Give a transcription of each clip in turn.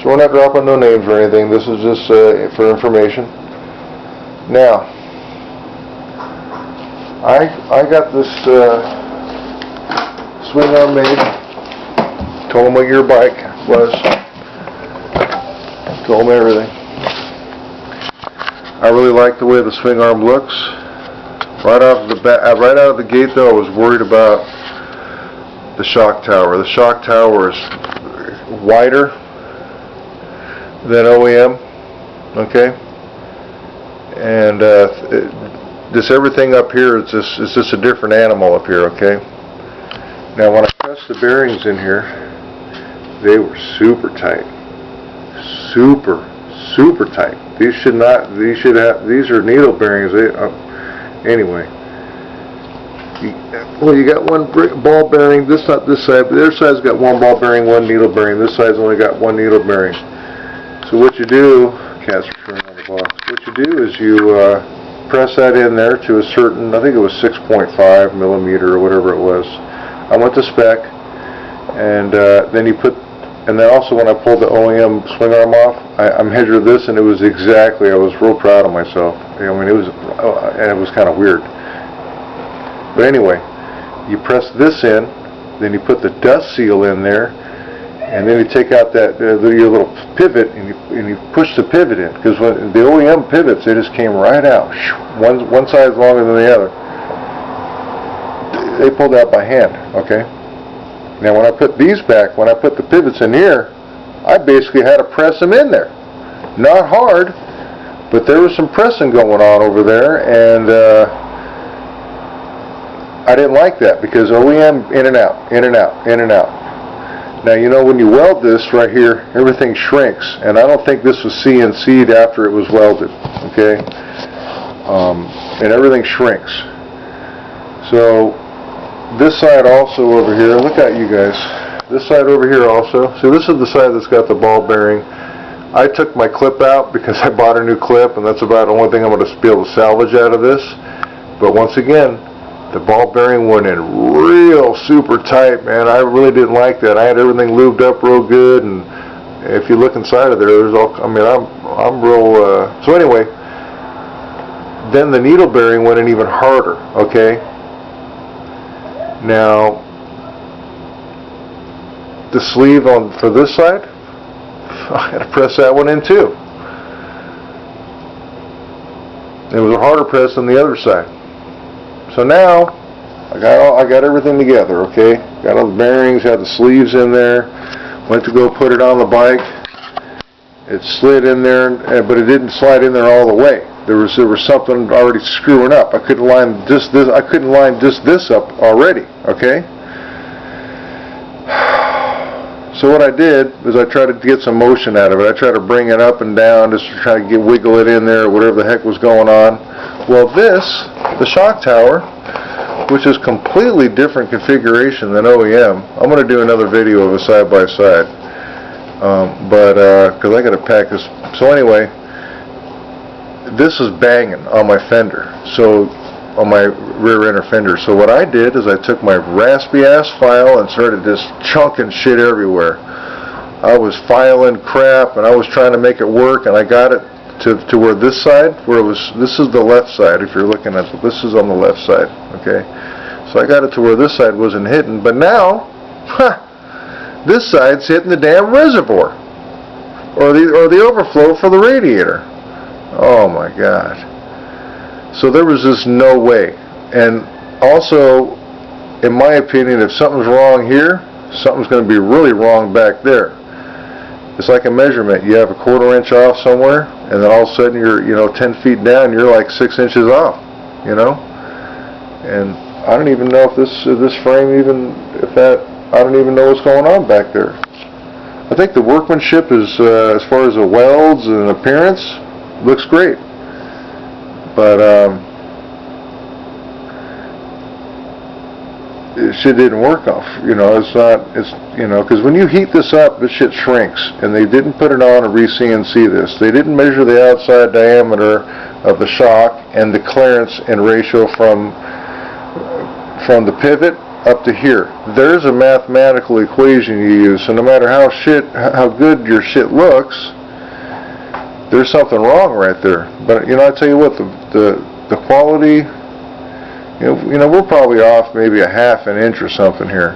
So we're not dropping no names or anything. This is just for information. Now, I got this swing arm made. Told them what your bike was. Told them everything. I really like the way the swing arm looks. Right out of the gate, though, I was worried about the shock tower. The shock tower is wider than OEM, okay, and this everything up here is just a different animal up here, okay. Now, when I pressed the bearings in here, they were super tight, super tight. These are needle bearings. Anyway, you got one ball bearing. This not this side, but the other side's got one ball bearing, one needle bearing. This side's only got one needle bearing. So what you do, cats are turning on the box. What you do is you press that in there to a certain, I think it was 6.5 millimeter or whatever it was. I went to spec, and then you put. And then also when I pulled the OEM swing arm off, I measured this, and it was exactly, I was real proud of myself. I mean, it was kind of weird. But anyway, you press this in, then you put the dust seal in there, and then you take out that your little pivot, and you push the pivot in, because when the OEM pivots, they just came right out. One side is longer than the other. They pulled out by hand, okay? Now when I put these back, when I put the pivots in here, I basically had to press them in there. Not hard, but there was some pressing going on over there, and I didn't like that, because OEM in and out, in and out, in and out. Now, you know, when you weld this right here, everything shrinks, and I don't think this was CNC'd after it was welded, okay? And everything shrinks. So this side also over here, look at you guys, this side over here also, see, this is the side that's got the ball bearing. I took my clip out because I bought a new clip, and that's about the only thing I'm going to be able to salvage out of this. But once again, the ball bearing went in real super tight, man. I really didn't like that. I had everything lubed up real good, and if you look inside of there, there's all, I mean, I'm real, so anyway, then the needle bearing went in even harder, okay? Now, the sleeve for this side, I had to press that one in too. It was a harder press than the other side. So now, I got everything together, okay? Got all the bearings, had the sleeves in there, went to go put it on the bike. It slid in there, but it didn't slide in there all the way. There was something already screwing up. I couldn't line just this up already, okay? So what I did was I tried to get some motion out of it. I tried to bring it up and down, just to try to wiggle it in there, or whatever the heck was going on. Well, the shock tower, which is completely different configuration than OEM. I'm going to do another video of a side by side, because I got to pack this. So anyway, this is banging on my fender, so on my rear inner fender. So what I did is I took my raspy ass file and started just chunking shit everywhere. I was filing crap, and I was trying to make it work, and I got it to where this side, this is the left side. If you're looking at it, this is on the left side, okay? So I got it to where this side wasn't hitting, but now, this side's hitting the damn reservoir, or the overflow for the radiator. Oh my God. So there was just no way. And also, in my opinion, if something's wrong here, something's going to be really wrong back there. It's like a measurement. You have a 1/4 inch off somewhere, and then all of a sudden you're, 10 feet down, you're like 6 inches off, And I don't even know if this frame I don't even know what's going on back there. I think the workmanship is, as far as the welds and appearance, looks great. But it shit didn't work off. Because when you heat this up, this shit shrinks, and they didn't put it on a re-CNC this. They didn't measure the outside diameter of the shock and the clearance and ratio from the pivot up to here. There's a mathematical equation you use, so no matter how good your shit looks, there's something wrong right there. But you know, I tell you what, the quality, you know, we're probably off maybe a half an inch or something here,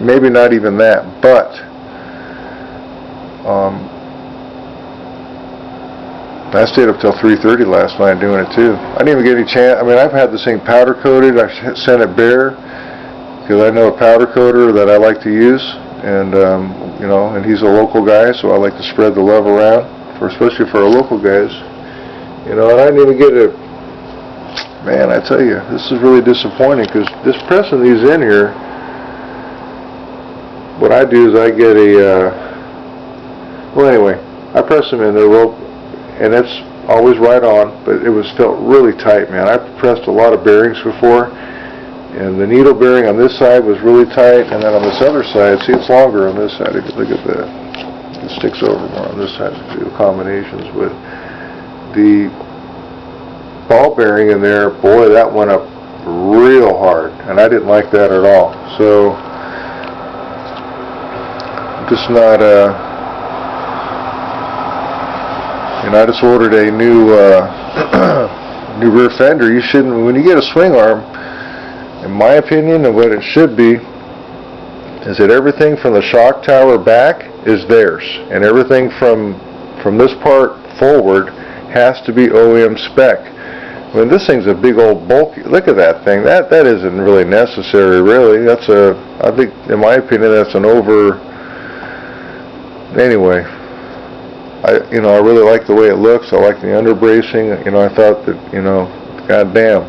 maybe not even that. But I stayed up till 3:30 last night doing it too. I didn't even get any chance. I mean, I've had this thing powder coated. I sent it bare because I know a powder coater that I like to use, and you know, and he's a local guy, so I like to spread the love around, especially for our local guys. You know, and I didn't even get it. Man, I tell you, this is really disappointing because just pressing these in here, what I do is I get a, well anyway, I press them in there, and it's always right on, but it was felt really tight, man. I pressed a lot of bearings before, and the needle bearing on this side was really tight, and then on this other side, see, it's longer on this side. If you look at that, it sticks over more on this side to do combinations with the ball bearing in there. Boy, that went up real hard, and I didn't like that at all. So just not and I just ordered a new new rear fender. You shouldn't, when you get a swing arm, in my opinion, and what it should be, is that everything from the shock tower back is theirs, and everything from this part forward has to be OEM spec. I mean, this thing's a big old bulky. Look at that thing. That isn't really necessary, really. That's I think, in my opinion, that's an over. Anyway. You know, I really like the way it looks. I like the underbracing. You know, I thought that, you know, goddamn.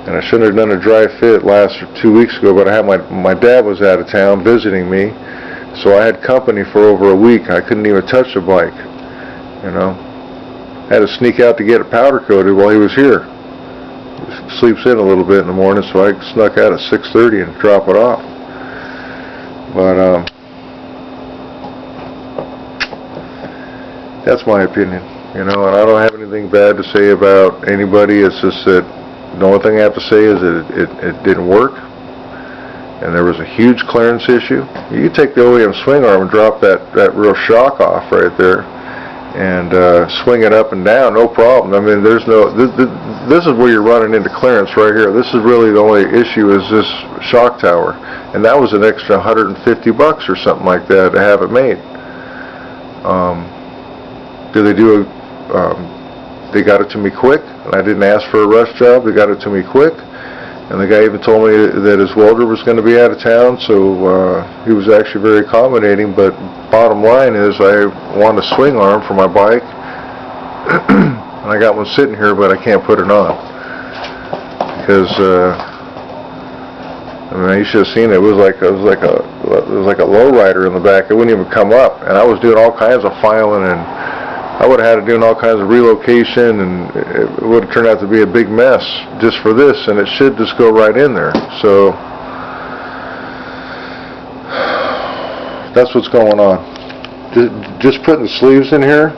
And I shouldn't have done a dry fit 2 weeks ago, but I had my dad was out of town visiting me, so I had company for over a week. I couldn't even touch the bike. You know, I had to sneak out to get it powder coated while he was here. He sleeps in a little bit in the morning, so I snuck out at 6:30 and drop it off. But that's my opinion, you know, and I don't have anything bad to say about anybody. It's just that the only thing I have to say is that it didn't work, and there was a huge clearance issue. You take the OEM swing arm and drop that real shock off right there, and swing it up and down, no problem. I mean, there's no, this is where you're running into clearance right here. This is really the only issue, is this shock tower, and that was an extra $150 or something like that to have it made. They got it to me quick, and I didn't ask for a rush job. They got it to me quick, and the guy even told me that his welder was going to be out of town, so he was actually very accommodating. But bottom line is, I want a swing arm for my bike, and I got one sitting here, but I can't put it on because I mean, you should have seen it. It was like a lowrider in the back. It wouldn't even come up, and I was doing all kinds of filing, and I would have had to do all kinds of relocation, and it would have turned out to be a big mess just for this, and it should just go right in there. So that's what's going on. Just putting the sleeves in here,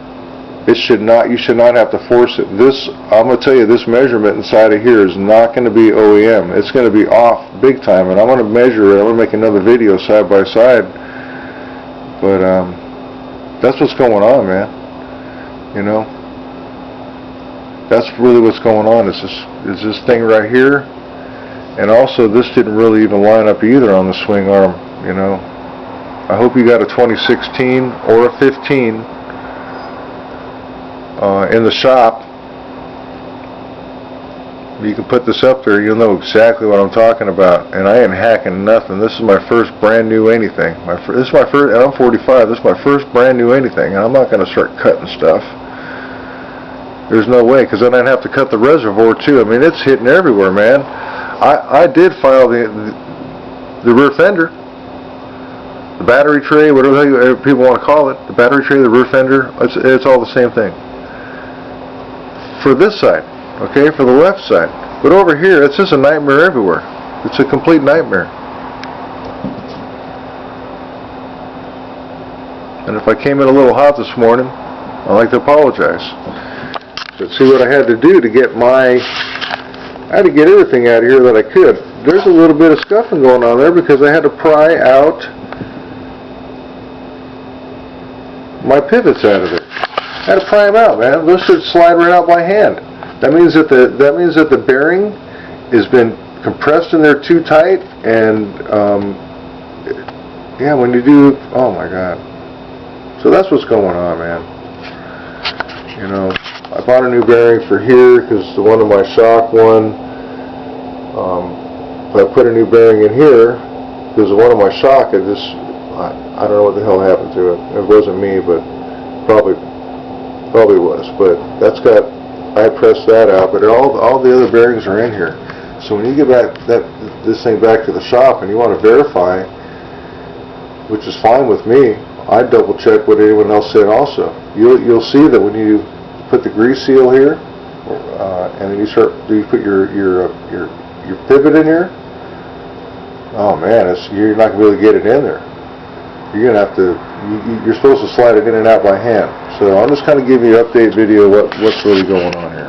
it should not. You should not have to force it. This, I'm going to tell you, this measurement inside of here is not going to be OEM. It's going to be off big time, and I'm going to measure it. I'm going to make another video side by side. But that's what's going on, man. You know, that's really what's going on. Is this thing right here, and also this didn't really even line up either on the swing arm. You know, I hope you got a 2016 or a 15 in the shop. You can put this up there, you'll know exactly what I'm talking about. And I ain't hacking nothing. This is my first brand new anything. This is my first, and I'm 45. This is my first brand new anything, and I'm not going to start cutting stuff. There's no way, because then I'd have to cut the reservoir too. I mean, it's hitting everywhere, man. I did file the rear fender, the battery tray, whatever people want to call it, the battery tray, the rear fender. It's all the same thing. For this side. Okay, for the left side. But over here, it's just a nightmare everywhere. It's a complete nightmare. And if I came in a little hot this morning, I'd like to apologize. But see what I had to do to get I had to get everything out of here that I could. there's a little bit of scuffing going on there because I had to pry out my pivots out of there. I had to pry them out, man. Those should slide right out by hand. That means that the bearing has been compressed in there too tight, and yeah, when you do, oh my God. So that's what's going on, man. You know, I bought a new bearing for here because the one of my shock one. I put a new bearing in here because one of my shock, I don't know what the hell happened to it. It wasn't me, but probably was. But I pressed that out, but all the other bearings are in here. So when you get this thing back to the shop and you want to verify, which is fine with me, I double check what anyone else said also. You'll see that when you put the grease seal here, and then you put your pivot in here. Oh man, you're not going to be able to get it in there. You're going to have to. You're supposed to slide it in and out by hand. So I'm just kind of giving you an update video of what's really going on here.